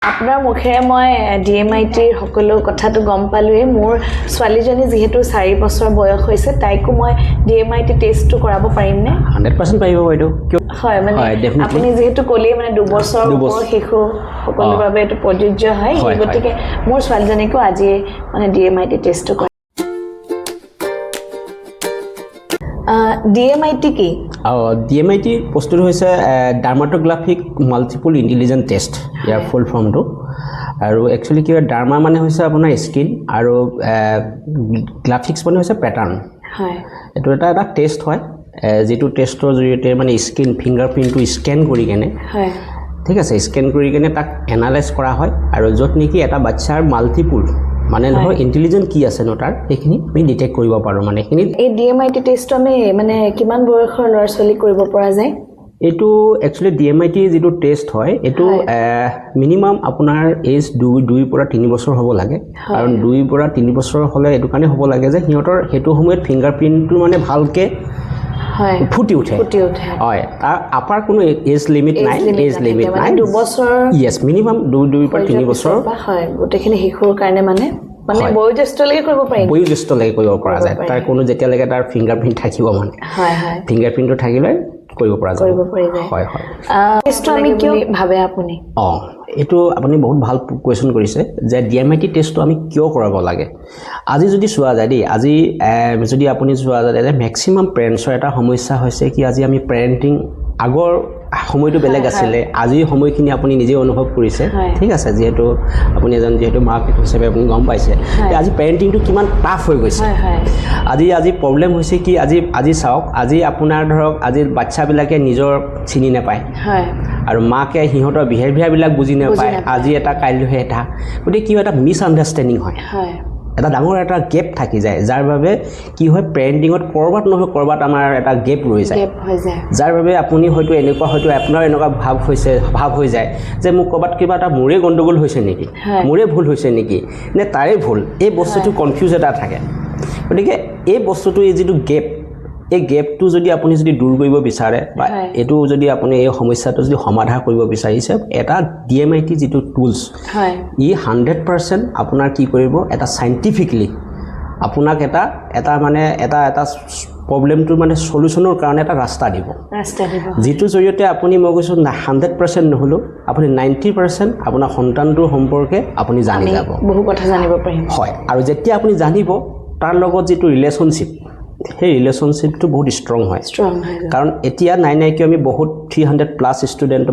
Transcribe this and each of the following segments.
আপোনাৰ মুখেৰে মই DMITৰ সকলো কথাটো গম পালোৱে মোৰ ছোৱালীজনী যেহেতু 4 বছৰ বয়স হৈছে তাইকো মই DMIT টেষ্টটো কৰাব পাৰিম নে 100% পাৰিব বাইদেউ হয় মানে আপুনি যেহেতু ক'লে মানে 2 বছৰ ওপৰৰ শিশু সকলোৰ বাবে এটো প্ৰযোজ্য হয় এই গতিকে মোৰ ছোৱালীজনীকো আজি মানে DMIT টেষ্টটো কৰা DMIT কি DMIT প্ৰস্তুত হৈছে ডাৰ্মাটোগ্ৰাফিক মাল্টিপল ইন্টেলিজেন্ট টেষ্ট ইয়াৰ ফুল ফৰ্মটো আৰু একচুয়ালি কি ডাৰ্মা মানে হৈছে আপোনাৰ স্কিন আৰু গ্ৰাফিক্স মানে হৈছে প্যাটাৰ্ন হয় এটো এটা টেষ্ট হয় যেটো টেষ্টৰ জৰিয়তে মানে স্কিন ফিংগাৰপ্ৰিন্টটো স্ক্যান কৰি কেনে হয় ঠিক আছে স্ক্যান কৰি কেনে তাক এনালাইজ কৰা হয় আৰু যত নেকি এটা বাচ্চাৰ মাল্টিপল মানে ধৰ ইন্টেলিজেন্ট কি আছে নটাৰ এখিনি আমি ডিটেক্ট কৰিব পাৰো মানে এখিনি এই DMIT টেষ্ট আমি মানে কিমান বয়সৰ ল'ৰা-ছোৱালী কৰিব পৰা যায় এটো একচুয়ালি DMIT যেটো টেষ্ট হয় এটো মিনিমাম আপোনাৰ এজ 2 পৰা 3 বছৰ হ'ব লাগে কাৰণ 2 পৰা 3 বছৰ হলে এটো কাৰণে হ'ব লাগে যে হিয়তৰ হেতু সময়ত ফিংগাৰপ্ৰিন্টটো মানে ভালকে ফুটি উঠে হয় তাৰ আপাৰ কোনো এজ লিমিট নাই এজ লিমিট নাই 2 বছৰ ইয়েস মিনিমাম 2 পৰা 3 বছৰ হয় গোটেখিনি শিশুৰ কাৰণে মানে বয়োজ্যেষ্ঠলৈকে কৰিব পাৰি বয়োজ্যেষ্ঠলৈকে কৰিব পৰা যায় তাৰ কোনো যেতিয়ালৈকে তাৰ ফিংগাৰপ্ৰিন্ট থাকিব মানে হয় হয় ফিংগাৰপ্ৰিন্টটো থাকিলে কৰিব পৰা যায় হয় হয় টেষ্টটো আমি কিয় ভাবে আপুনি এটো আপুনি বহুত ভাল কোৱেশ্চন কৰিছে যে DMIT টেষ্টটো আমি কিয় কৰাব লাগে আজি যদি চোৱা যায় দেই আজি যদি আপুনি চোৱা যায় যে ম্যাক্সিমাম পেৰেন্টছৰ এটা সমস্যা হৈছে কি আজি আমি পেৰেন্টিং আগৰ সময়টো বেলেগ আছিল আজি সময়খিনি আপুনি নিজে অনুভৱ কৰিছে ঠিক আছে যেহেতু আপুনি এজন যেহেতু মাক হিচাপে আপুনি গম পাইছে আজি পেৰেন্টিংটো কিমান টাফ হৈ গৈছে আজি প্ৰবলেম হৈছে কি আজি চাওক আজি আপোনাৰ ধৰক আজি বাচ্চাবিলাকে নিজৰ চিনি নাপায় আৰু মাকে হিহঁতৰ বিহেভিয়াৰ বিলাক বুজি নাপায় আজি এটা কাইলৈ এটা গতি কি এটা মিছ আন্ডাৰষ্টেণ্ডিং হয় এটা ডাঙৰ এটা গেপ থাকি যায় যাৰ বাবে কি হয় পেৰেন্টিংত কৰবাত নহয় কৰবাত আমাৰ এটা গেপ ৰৈ যায় যাৰ বাবে আপুনি হয়তো এনেকুৱা হয়তো আপোনাৰ এনেকুৱা ভাব হৈ যায় যে মোক কৰবাত কিবা এটা মোৰে গণ্ডগোল হৈছে নেকি মোৰে ভুল হৈছে নেকি নে তাৰে ভুল এই বস্তুটো কনফিউজ এটা থাকে গতিকে এই বস্তুটো এই যেটো গেপ এই গেপটো যদি আপুনি যদি দূৰ কৰিব বিচাৰে বা এটো যদি আপুনি এই সমস্যাটো যদি সমাধান কৰিব বিচাৰিছে এটা DMIT যেটো টুলস ই 100% আপোনাৰ কি কৰিব এটা সাইন্টিফিকলি আপোনাক এটা মানে এটা প্ৰবলেমটো মানে সলিউশনৰ কাৰণে এটা ৰাস্তা দিব যেটো জৰিয়তে আপুনি মই কৈছো 100% নহলো আপুনি 90% আপোনাৰ সন্তানটোৰ সম্পৰ্কে আপুনি জানি যাব বহু কথা জানিব পাৰিম হয় আৰু যেতিয়া আপুনি জানিব তাৰ লগত যেটো ৰিলেশনশিপ সেই ৰিলেশনশিপটো বহুত ষ্ট্ৰং হয় কাৰণ এতিয়া নাই কি আমি বহুত 300+ ষ্টুডেন্ট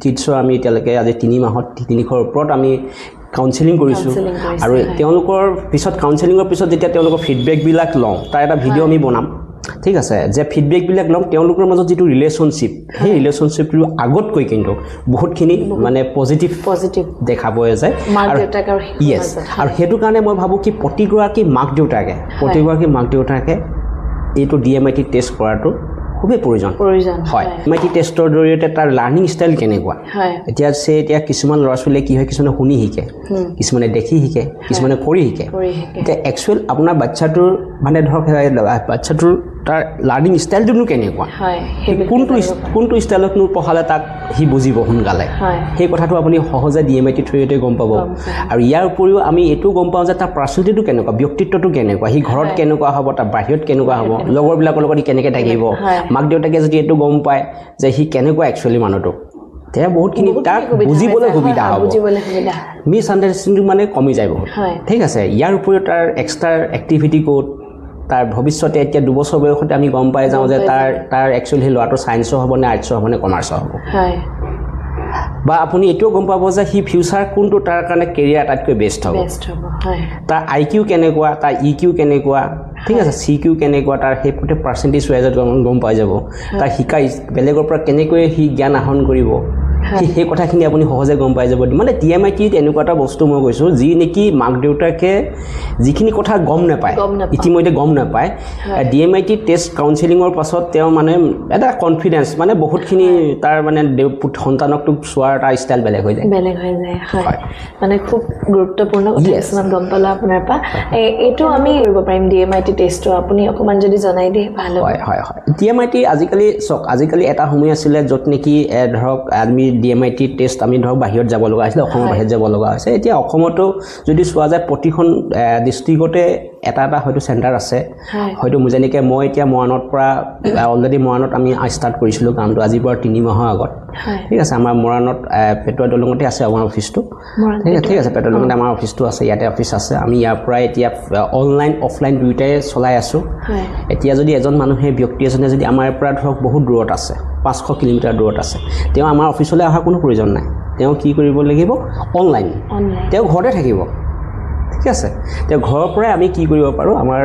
টিচাৰ আমি এতিয়ালৈকে আজি 3 মাহত 300ৰ ওপৰত আমি কাউন্সেলিং কৰিছো আৰু তেওঁলোকৰ পিছত কাউন্সেলিংৰ পিছত যেতিয়া তেওঁলোকৰ ফিডবেক বিলাক লওঁ তাৰ এটা ভিডিও আমি বনাম ঠিক আছে যে ফিডবেক বিলাক লওঁ তেওঁলোকৰ মাজত যেটো ৰিলেশনশিপ সেই ৰিলেশনশিপটো আগতকৈ কিন্তু বহুতখিনি মানে পজিটিভ দেখা পোৱা যায় আৰু হেতু কাৰণে মই ভাবো কি প্ৰতিগৰাকী মাক দেউতাকে এইটো DMIT টেষ্ট কৰাটো খুবই প্ৰয়োজন হয় DMIT টেষ্টৰ জৰিয়তে তাৰ লাৰ্নিং ষ্টাইল কেনেকুৱা এতিয়া কিছুমান ল'ৰা-ছোৱালীয়ে কি হয় কিছুমানে শুনি শিকে কিছুমানে দেখি শিকে কিছুমানে কৰি শিকে এতিয়া একচুৱেল আপোনাৰ বাচ্চাটোৰ মানে ধৰক বাচ্চাটোৰ তাৰ লাৰ্নিং ষ্টাইলটো কেনেকুৱা কোনটো ষ্টাইলত পঢ়ালে তাক হি বুজিব সোনকালে সেই কথাটো আপুনি সহজে DMIT থ্ৰুতে গম পাব আৰু ইয়াৰ উপৰিও আমি এটো গম পাওঁ যে তাৰ পাৰ্সনালিটিটো কেনেকুৱা ব্যক্তিত্বটো কেনেকুৱা হি ঘৰত কেনেকুৱা হ'ব তাৰ বাহিৰত কেনেকুৱা হ'ব লগৰবিলাকৰ লগত কেনেকৈ থাকিব মাক দেউতাকে যদি এটো গম পায় যে হি কেনেকুৱা একচুৱেলি মানুহটো তেতিয়া বহুতখিনি তাক বুজিবলৈ সুবিধা হ'ব মিছ আন্ডাৰষ্টেণ্ডিং মানে কমি যায় বহুত ঠিক আছে ইয়াৰ উপৰিও তাৰ এক্সট্ৰা এক্টিভিটি কোড তাৰ ভৱিষ্যতে এতিয়া 2 বছৰ বয়সতে আমি গম পাই যাওঁ যে তাৰ একচুৱেলি ল'ৰাটো সায়েন্সৰ হ'ব নে আৰ্টছৰ হ'ব নে কমাৰ্চৰ হ'ব বা আপুনি এটো গম পাব যে হি ফিউচাৰ কোনটো তাৰ কাৰণে কেৰিয়াৰ আটাইতকৈ বেষ্ট হ'ব তাৰ IQ কেনেকুৱা তাৰ EQ কেনেকুৱা ঠিক আছে CQ কেনেকুৱা তাৰ সেই প্ৰতি পাৰ্সেন্টেজ ওয়াইজত গম পাই যাব তাৰ শিকাই বেলেগৰ পৰা কেনেকৈ হি জ্ঞান আহৰণ কৰিব সেই কথাখিনি আপুনি সহজে গম পাই যাব মানে DMIT এনেকুৱা এটা বস্তু মই কৈছো যি নেকি মাক দেউতাকে যিখিনি কথা গম নাপায় ইতিমধ্যে গম নাপায় DMIT টেষ্ট কাউন্সেলিংৰ পাছত তেওঁ মানে এটা কনফিডেন্স মানে বহুতখিনি তাৰ মানে সন্তানকটো চোৱাৰ এটা ষ্টাইল বেলেগ হৈ যায় হয় মানে খুব গুৰুত্বপূৰ্ণ কথা কিছুমান গম পালা আপোনাৰ পৰা এটো আমি কৰিব পাৰিম DMIT টেষ্টটো আপুনি অকমান যদি জনাই দিয়ে ভাল হয় DMIT আজিকালি এটা সময় আছিল যত নেকি ধৰক আমি DMIT টেষ্ট আমি ধৰক বাহিৰত যাব লগা হৈছিলে অসমৰ বাহিৰত যাব লগা হৈছে এতিয়া অসমতো যদি চোৱা যায় প্ৰতিখন ডিষ্ট্ৰিক্টতে এটা হয়তো চেণ্টাৰ আছে হয়তো যেনেকৈ মই এতিয়া মৰাণৰ পৰা অলৰেডি মৰাণত আমি ষ্টাৰ্ট কৰিছিলোঁ কামটো আজিৰ পৰা 3 মাহৰ আগত ঠিক আছে আমাৰ মৰাণত পেটুৱা দলঙতে আছে আমাৰ অফিচটো ঠিক আছে পেটুৱা দলঙতে আমাৰ অফিচটো আছে ইয়াতে অফিচ আছে আমি ইয়াৰ পৰা এতিয়া অনলাইন অফলাইন দুয়োটাই চলাই আছোঁ এতিয়া যদি এজন মানুহে ব্যক্তি এজনে যদি আমাৰ পৰা ধৰক বহুত দূৰত আছে 500 কিলোমিটাৰ দূৰত আছে তেওঁ আমাৰ অফিচলৈ অহাৰ কোনো প্ৰয়োজন নাই তেওঁ কি কৰিব লাগিব অনলাইন তেওঁ ঘৰতে থাকিব ঠিক আছে তেওঁ ঘৰৰ পৰাই আমি কি কৰিব পাৰোঁ আমাৰ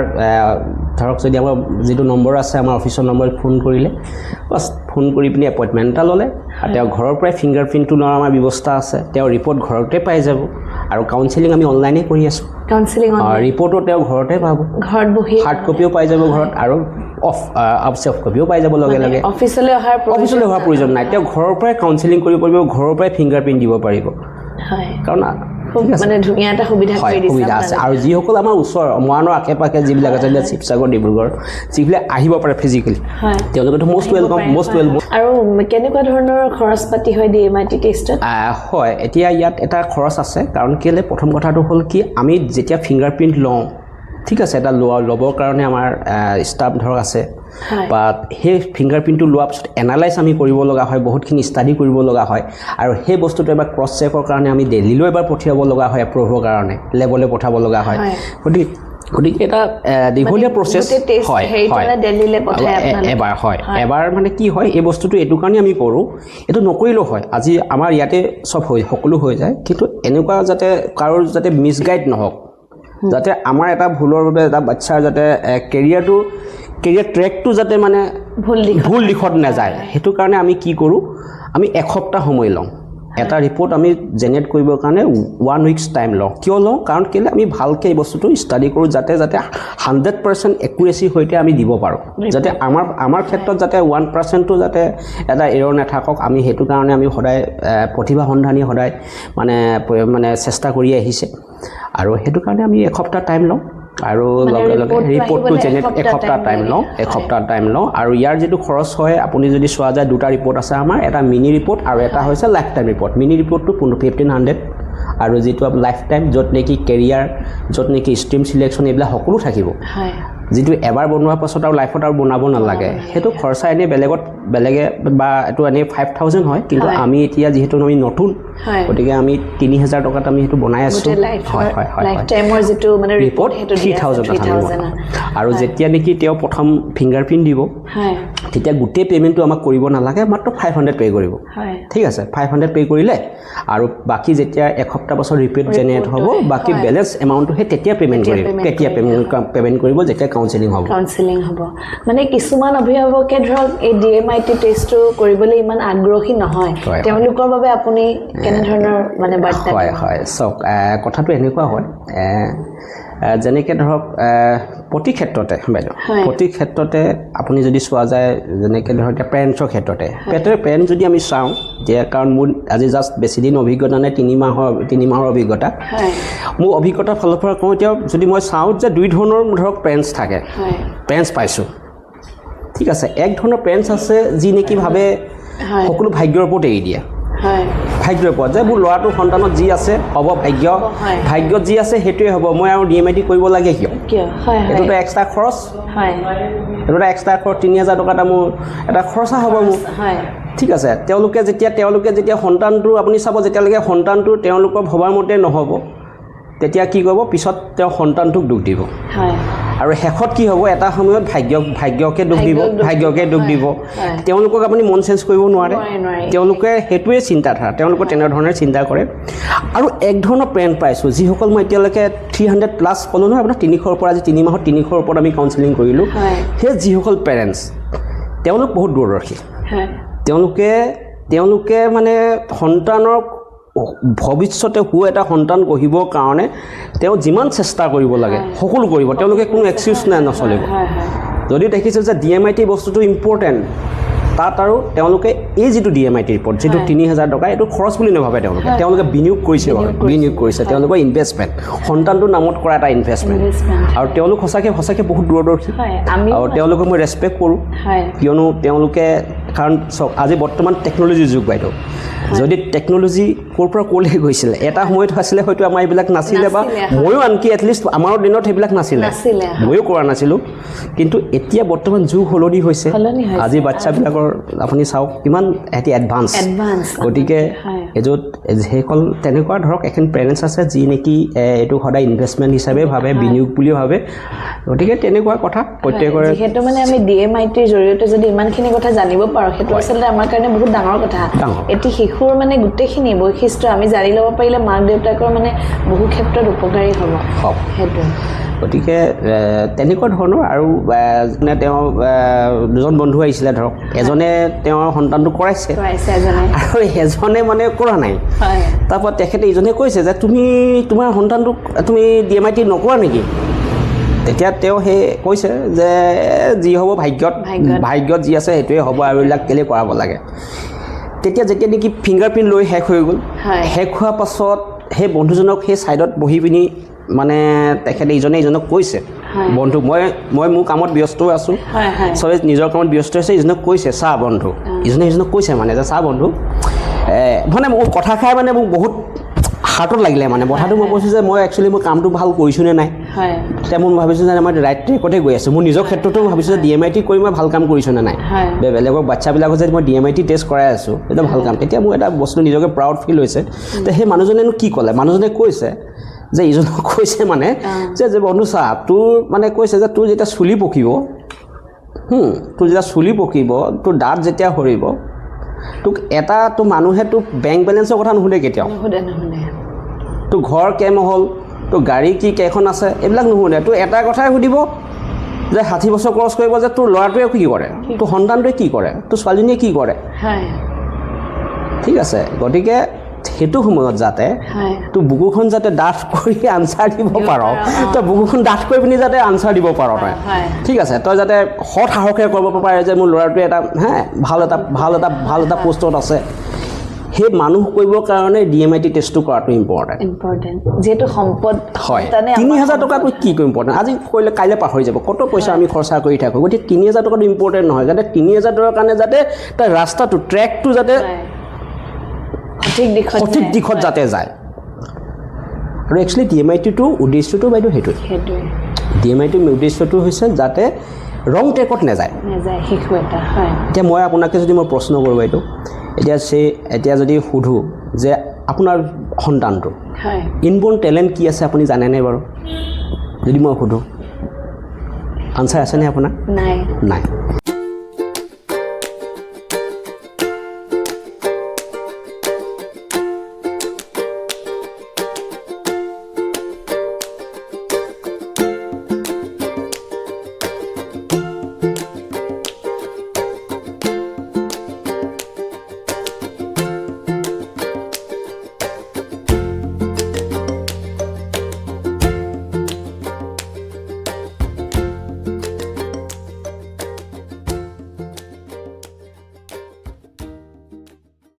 ধৰক যদি আমাৰ যিটো নম্বৰ আছে আমাৰ অফিচৰ নম্বৰত ফোন কৰিলে বাছ ফোন কৰি পিনি এপইণ্টমেণ্ট এটা ল'লে আৰু তেওঁ ঘৰৰ পৰাই ফিংগাৰপ্ৰিণ্টটো লোৱাৰ আমাৰ ব্যৱস্থা আছে তেওঁ ৰিপৰ্ট ঘৰতে পাই যাব আৰু কাউন্সেলিং আমি অনলাইনে কৰি আছোঁ কাউন্সেলিং ৰিপৰ্টো তেওঁ ঘৰতে পাব ঘৰত বহি হাৰ্ড কপিও পাই যাব ঘৰত আৰু অফ কপিও পাই যাব লগে লগে অফিচলৈ অহাৰ প্ৰয়োজন নাই তেওঁ ঘৰৰ পৰাই কাউন্সেলিং কৰিব পাৰিব ঘৰৰ পৰাই ফিংগাৰপ্ৰিণ্ট দিব পাৰিব কাৰণ মানে ধুনীয়া এটা সুবিধা আছে আৰু যিসকল আমাৰ ওচৰ মৰাণৰ আশে পাশে যিবিলাক আছে শিৱসাগৰ ডিব্ৰুগড় যিবিলাক আহিব পাৰে ফিজিকেলি তেওঁলোকেতো মষ্ট ৱেলকাম আৰু কেনেকুৱা ধৰণৰ খৰচ পাতি হয় DMIT টেষ্টত হয় এতিয়া ইয়াত এটা খৰচ আছে কাৰণ কেলৈ প্ৰথম কথাটো হ'ল কি আমি যেতিয়া ফিংগাৰপ্ৰিণ্ট লওঁ ঠিক আছে এটা ল'বৰ কাৰণে আমাৰ ষ্টাফ ধৰক আছে বা সেই ফিংগাৰপ্ৰিণ্টটো লোৱাৰ পিছত এনালাইজ আমি কৰিব লগা হয় বহুতখিনি ষ্টাডি কৰিব লগা হয় আৰু সেই বস্তুটো এবাৰ ক্ৰছ চেকৰ কাৰণে আমি দিল্লীলৈ এবাৰ পঠিয়াব লগা হয় এপ্ৰুভৰ কাৰণে লেবলৈ পঠাব লগা হয় গতিকে এটা দীঘলীয়া প্ৰচেছ হয় এবাৰ মানে কি হয় এই বস্তুটো এইটো কাৰণে আমি কৰোঁ এইটো নকৰিলেও হয় আজি আমাৰ ইয়াতে চব সকলো হৈ যায় কিন্তু এনেকুৱা যাতে কাৰোৰ যাতে মিছগাইড নহওক যাতে আমাৰ এটা ভুলৰ বাবে এটা বাচ্চাৰ যাতে কেৰিয়াৰ ট্ৰেকটো যাতে মানে ভুল দিশত নাযায় সেইটো কাৰণে আমি কি কৰোঁ আমি এসপ্তাহ সময় লওঁ এটা ৰিপৰ্ট আমি জেনেৰেট কৰিবৰ কাৰণে 1 উইকছ টাইম লওঁ কিয় লওঁ কাৰণ কেলৈ আমি ভালকৈ এই বস্তুটো ষ্টাডি কৰোঁ যাতে 100% একুৰেচিৰ সৈতে আমি দিব পাৰোঁ যাতে আমাৰ ক্ষেত্ৰত যাতে 1%টো যাতে এটা এৰৰ নাথাকক আমি সেইটো কাৰণে আমি সদায় প্ৰতিভা সন্ধানী সদায় মানে চেষ্টা কৰি আহিছে আৰু সেইটো কাৰণে আমি এসপ্তাহ টাইম লওঁ আৰু লগে লগে ৰিপৰ্টটো জেনেৰেট এসপ্তাহ টাইম লওঁ আৰু ইয়াৰ যিটো খৰচ হয় আপুনি যদি চোৱা যায় দুটা ৰিপৰ্ট আছে আমাৰ এটা মিনি ৰিপৰ্ট আৰু এটা হৈছে লাইফ টাইম ৰিপৰ্ট মিনি ৰিপৰ্টটো 1500 আৰু যিটো লাইফ টাইম য'ত নেকি কেৰিয়াৰ য'ত নেকি ষ্ট্ৰীম চিলেকশ্যন এইবিলাক সকলো থাকিব যিটো এবাৰ বনোৱাৰ পাছত আৰু লাইফত আৰু বনাব নালাগে সেইটো খৰচা এনেই বেলেগে বা এইটো এনেই 5000 হয় কিন্তু আমি এতিয়া যিহেতু আমি নতুন গতিকে আমি 3000 টকাত আমি সেইটো বনাই আছোঁ ৰিপৰ্ট 3000 আৰু যেতিয়া নেকি তেওঁ প্ৰথম ফিংগাৰপ্ৰিণ্ট দিব তেতিয়া গোটেই পে'মেণ্টটো আমাক কৰিব নালাগে মাত্ৰ 500 পে' কৰিব ঠিক আছে 500 পে' কৰিলে আৰু বাকী যেতিয়া এসপ্তাহ পাছত ৰিপৰ্ট জেনেৰেট হ'ব বাকী বেলেঞ্চ এমাউণ্টটো সেই তেতিয়া পে'মেণ্ট কৰিব পে'মেণ্ট কৰিব যেতিয়া কাউন্সেলিং হ'ব মানে কিছুমান অভিভাৱকে ধৰক এই DMIT টেষ্টটো কৰিবলৈ ইমান আগ্ৰহী নহয় তেওঁলোকৰ বাবে আপুনি কেনে ধৰণৰ মানে বাৰ্তা হয় চাওক কথাটো এনেকুৱা হয় যেনেকৈ ধৰক প্ৰতি ক্ষেত্ৰতে বাইদেউ প্ৰতি ক্ষেত্ৰতে আপুনি যদি চোৱা যায় যেনেকৈ ধৰক এতিয়া পেৰেণ্টছৰ ক্ষেত্ৰতে পেৰেণ্টছ যদি আমি চাওঁ এতিয়া কাৰণ মোৰ আজি জাষ্ট বেছিদিন অভিজ্ঞতা নাই 3 মাহৰ অভিজ্ঞতা মোৰ অভিজ্ঞতাৰ ফালৰ পৰা কওঁ এতিয়া যদি মই চাওঁ যে দুই ধৰণৰ ধৰক পেৰেণ্টছ থাকে পেৰেণ্টছ পাইছোঁ ঠিক আছে এক ধৰণৰ পেৰেণ্টছ আছে যি নেকি ভাবে সকলো ভাগ্যৰ ওপৰত এৰি দিয়ে ভাগ্যৰ ওপৰত যে মোৰ ল'ৰাটোৰ সন্তানত যি আছে হ'ব ভাগ্যত যি আছে সেইটোৱে হ'ব মই আৰু DMIT কৰিব লাগে কিয় এইটোতো এক্সট্ৰা খৰচ 3000 টকা এটা মোৰ এটা খৰচা হ'ব মোৰ ঠিক আছে তেওঁলোকে যেতিয়া সন্তানটো আপুনি চাব যেতিয়ালৈকে সন্তানটো তেওঁলোকৰ ভবাৰ মতে নহ'ব তেতিয়া কি কৰিব পিছত তেওঁ সন্তানটোক দুখ দিব আৰু শেষত কি হ'ব এটা সময়ত ভাগ্যকে দুখ দিব তেওঁলোকক আপুনি মন চেঞ্জ কৰিব নোৱাৰে তেওঁলোকে সেইটোৱে চিন্তাধাৰা তেওঁলোকে তেনেধৰণে চিন্তা কৰে আৰু এক ধৰণৰ পেৰেণ্ট পাইছোঁ যিসকল মই এতিয়ালৈকে 300+ ক'লোঁ নহয় আপোনাৰ 300ৰ পৰা আজি 3 মাহত 300ৰ ওপৰত আমি কাউন্সেলিং কৰিলোঁ সেই যিসকল পেৰেণ্টছ তেওঁলোক বহুত দূৰদৰ্শী তেওঁলোকে মানে সন্তানৰ ভৱিষ্যতে এটা সন্তান গঢ়িবৰ কাৰণে তেওঁ যিমান চেষ্টা কৰিব লাগে সকলো কৰিব তেওঁলোকে কোনো এক্সকিউজ নচলিব যদি দেখিছোঁ যে DMIT বস্তুটো ইম্পৰ্টেণ্ট তাত আৰু তেওঁলোকে এই যিটো DMIT ৰিপৰ্ট যিটো 3000 টকা এইটো খৰচ বুলি নাভাবে তেওঁলোকে বিনিয়োগ কৰিছে তেওঁলোকৰ ইনভেষ্টমেণ্ট সন্তানটোৰ নামত কৰা এটা ইনভেষ্টমেণ্ট আৰু তেওঁলোক সঁচাকৈ বহুত দূৰদৰ্শী আৰু তেওঁলোকক মই ৰেচপেক্ট কৰোঁ কিয়নো তেওঁলোকে কাৰণ চাওক আজি বৰ্তমান টেকন'লজিৰ যুগ বাইদেউ যদি টেকন'লজি ক'ৰ পৰা ক'লৈ গৈছিলে এটা সময়ত আছিলে হয়তো আমাৰ এইবিলাক নাছিলে বা ময়ো আনকি এটলিষ্ট আমাৰ দিনত সেইবিলাক নাছিলে ময়ো কৰা নাছিলোঁ কিন্তু এতিয়া বৰ্তমান যুগ সলনি হৈছে আজি বাচ্চাবিলাকৰ আপুনি চাওক কিমান এটি এডভান্স গতিকে এয'ত সেইসকল তেনেকুৱা ধৰক এখন পেৰেণ্টছ আছে যি নেকি এইটো সদায় ইনভেষ্টমেণ্ট হিচাপে ভাবে বিনিয়োগ বুলিও ভাবে গতিকে তেনেকুৱা কথা প্ৰত্যেকৰে যিহেতু মানে আমি DMITৰ জৰিয়তে যদি ইমানখিনি কথা জানিব পাৰোঁ সেইটো আচলতে আমাৰ কাৰণে বহুত ডাঙৰ কথা এটি শিশুৰ মানে গোটেইখিনি বৈশিষ্ট্য আমি জানি ল'ব পাৰিলে মাক দেউতাকৰ মানে বহু ক্ষেত্ৰত উপকাৰী হ'ব সেইটো গতিকে তেনেকুৱা ধৰণৰ আৰু মানে তেওঁ দুজন বন্ধু আহিছিলে ধৰক এজনে তেওঁৰ সন্তানটো কৰাইছে আৰু এজনে মানে কৰা নাই তাৰপৰা তেখেতে ইজনে কৈছে যে তোমাৰ সন্তানটোক তুমি DMIT নকৰা নেকি তেতিয়া তেওঁ সেই কৈছে যে যি হ'ব ভাগ্যত যি আছে সেইটোৱে হ'ব আৰু এইবিলাক কেলৈ কৰাব লাগে তেতিয়া যেতিয়া নেকি ফিংগাৰপ্ৰিণ্ট লৈ শেষ হৈ গ'ল শেষ হোৱাৰ পাছত সেই বন্ধুজনক সেই ছাইডত বহি পিনি মানে তেখেতে ইজনক কৈছে বন্ধু মই মোৰ কামত ব্যস্ত আছোঁ চবে নিজৰ কামত ব্যস্ত আছে ইজনক কৈছে চা বন্ধু ইজনক কৈছে মানে যে চা বন্ধু মানে মোৰ কথা খাই মানে মোক বহুত হাৰ্টত লাগিলে মানে কথাটো মই কৈছোঁ যে মই একচুৱেলি মই কামটো ভাল কৰিছোঁ নে নাই তেতিয়া মই ভাবিছোঁ যে মই ৰাইট ট্ৰেকতে গৈ আছোঁ মোৰ নিজৰ ক্ষেত্ৰতো ভাবিছোঁ যে DMIT কৰি মই ভাল কাম কৰিছোঁ নে নাই বেলেগৰ বাচ্চাবিলাকক যদি মই DMIT টেষ্ট কৰাই আছোঁ এটা ভাল কাম তেতিয়া মোৰ এটা বস্তু নিজকে প্ৰাউড ফিল হৈছে তো সেই মানুহজনেনো কি ক'লে মানুহজনে কৈছে যে ইজনক কৈছে মানে যে বন্ধু চা তোৰ মানে কৈছে যে তোৰ যেতিয়া চুলি পকিব তোৰ দাঁত যেতিয়া সৰিব তোক তোৰ মানুহে তোৰ বেংক বেলেঞ্চৰ কথা নুশুধে কেতিয়াও তোৰ ঘৰ কেইমহল তোৰ গাড়ী কেইখন আছে এইবিলাক নুশুধে তোৰ এটা কথাই সুধিব যে 60 বছৰ ক্ৰছ কৰিব যে তোৰ ল'ৰাটোৱে কি কৰে তোৰ সন্তানটোৱে কি কৰে তোৰ ছোৱালীজনীয়ে কি কৰে ঠিক আছে গতিকে সেইটো সময়ত যাতে তোৰ বুকুখন যাতে ডাঠ কৰি আনচাৰ দিব পাৰ তই বুকুখন ডাঠ কৰি পিনি যাতে আনচাৰ দিব পাৰ তই ঠিক আছে তই যাতে সৎ সাহসেৰে কৰিব পাৰে যে মোৰ ল'ৰাটোৱে এটা ভাল এটা পোষ্টত আছে সেই মানুহ কৰিবৰ কাৰণে DMIT টেষ্টটো কৰাটো ইম্পৰ্টেণ্ট যেহেতু সম্পদ হয় 3000 টকাটো কি ইম্পৰ্টেণ্ট আজি কৰিলে কাইলৈ পাহৰি যাব কত পইচা আমি খৰচা কৰি থাকোঁ গতিকে 3000 টকাটো ইম্পৰ্টেণ্ট নহয় যাতে 3000 টকাৰ কাৰণে যাতে তাৰ ৰাস্তাটো ট্ৰেকটো যাতে সঠিক দিশত যাতে যায় আৰু একচুৱেলি DMITটোৰ উদ্দেশ্যটো বাইদেউ সেইটোৱে DMITটোৰ উদ্দেশ্যটো হৈছে যাতে ৰং ট্ৰেকত নাযায় শিশু এটা হয় এতিয়া মই আপোনাকে যদি মই প্ৰশ্ন কৰোঁ বাইদেউ এতিয়া যদি সোধোঁ যে আপোনাৰ সন্তানটো ইনবৰ্ন টেলেণ্ট কি আছে আপুনি জানেনে বাৰু যদি মই সোধোঁ আনচাৰ আছেনে আপোনাৰ নাই